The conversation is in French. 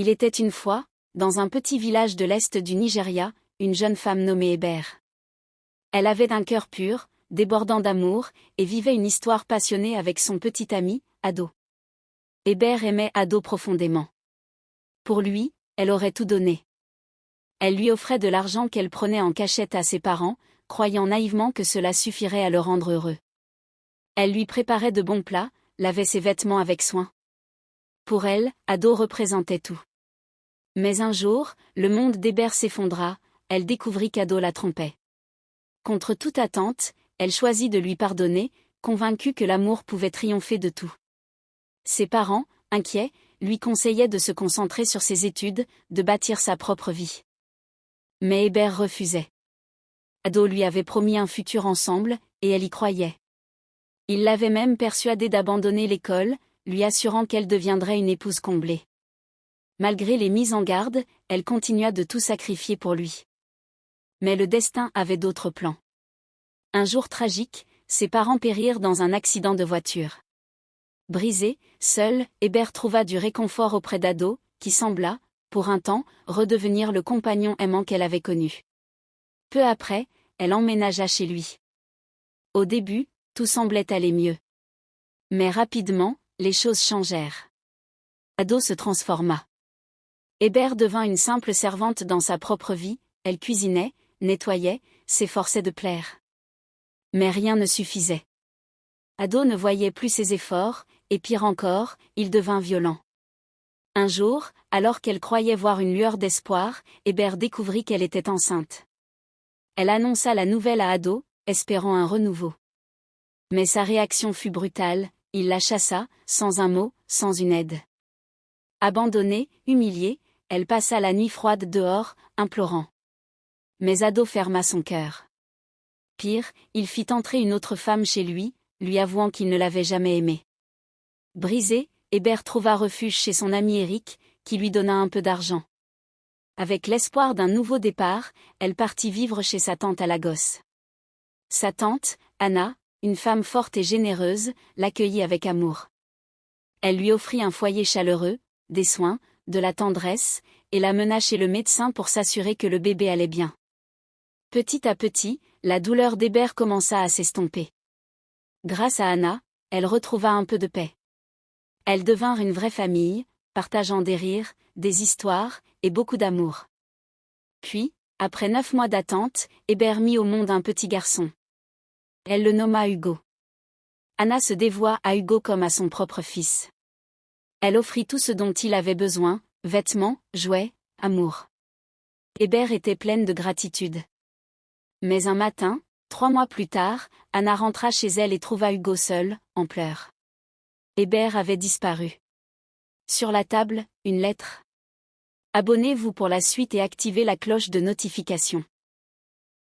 Il était une fois, dans un petit village de l'est du Nigeria, une jeune femme nommée Hébert. Elle avait un cœur pur, débordant d'amour, et vivait une histoire passionnée avec son petit ami, Ado. Hébert aimait Ado profondément. Pour lui, elle aurait tout donné. Elle lui offrait de l'argent qu'elle prenait en cachette à ses parents, croyant naïvement que cela suffirait à le rendre heureux. Elle lui préparait de bons plats, lavait ses vêtements avec soin. Pour elle, Ado représentait tout. Mais un jour, le monde d'Hébert s'effondra, elle découvrit qu'Ado la trompait. Contre toute attente, elle choisit de lui pardonner, convaincue que l'amour pouvait triompher de tout. Ses parents, inquiets, lui conseillaient de se concentrer sur ses études, de bâtir sa propre vie. Mais Hébert refusait. Ado lui avait promis un futur ensemble, et elle y croyait. Il l'avait même persuadée d'abandonner l'école, lui assurant qu'elle deviendrait une épouse comblée. Malgré les mises en garde, elle continua de tout sacrifier pour lui. Mais le destin avait d'autres plans. Un jour tragique, ses parents périrent dans un accident de voiture. Brisé, seul, Hébert trouva du réconfort auprès d'Ado, qui sembla, pour un temps, redevenir le compagnon aimant qu'elle avait connu. Peu après, elle emménagea chez lui. Au début, tout semblait aller mieux. Mais rapidement, les choses changèrent. Ado se transforma. Hébert devint une simple servante dans sa propre vie, elle cuisinait, nettoyait, s'efforçait de plaire. Mais rien ne suffisait. Ado ne voyait plus ses efforts, et pire encore, il devint violent. Un jour, alors qu'elle croyait voir une lueur d'espoir, Hébert découvrit qu'elle était enceinte. Elle annonça la nouvelle à Ado, espérant un renouveau. Mais sa réaction fut brutale, il la chassa, sans un mot, sans une aide. Abandonnée, humiliée, elle passa la nuit froide dehors, implorant. Mais Ado ferma son cœur. Pire, il fit entrer une autre femme chez lui, lui avouant qu'il ne l'avait jamais aimée. Brisé, Hébert trouva refuge chez son ami Eric, qui lui donna un peu d'argent. Avec l'espoir d'un nouveau départ, elle partit vivre chez sa tante à Lagos. Sa tante, Anna, une femme forte et généreuse, l'accueillit avec amour. Elle lui offrit un foyer chaleureux, des soins, de la tendresse, et la mena chez le médecin pour s'assurer que le bébé allait bien. Petit à petit, la douleur d'Hébert commença à s'estomper. Grâce à Anna, elle retrouva un peu de paix. Elles devinrent une vraie famille, partageant des rires, des histoires, et beaucoup d'amour. Puis, après 9 mois d'attente, Hébert mit au monde un petit garçon. Elle le nomma Hugo. Anna se dévoua à Hugo comme à son propre fils. Elle offrit tout ce dont il avait besoin, vêtements, jouets, amour. Hébert était pleine de gratitude. Mais un matin, 3 mois plus tard, Anna rentra chez elle et trouva Hugo seul, en pleurs. Hébert avait disparu. Sur la table, une lettre. Abonnez-vous pour la suite et activez la cloche de notification.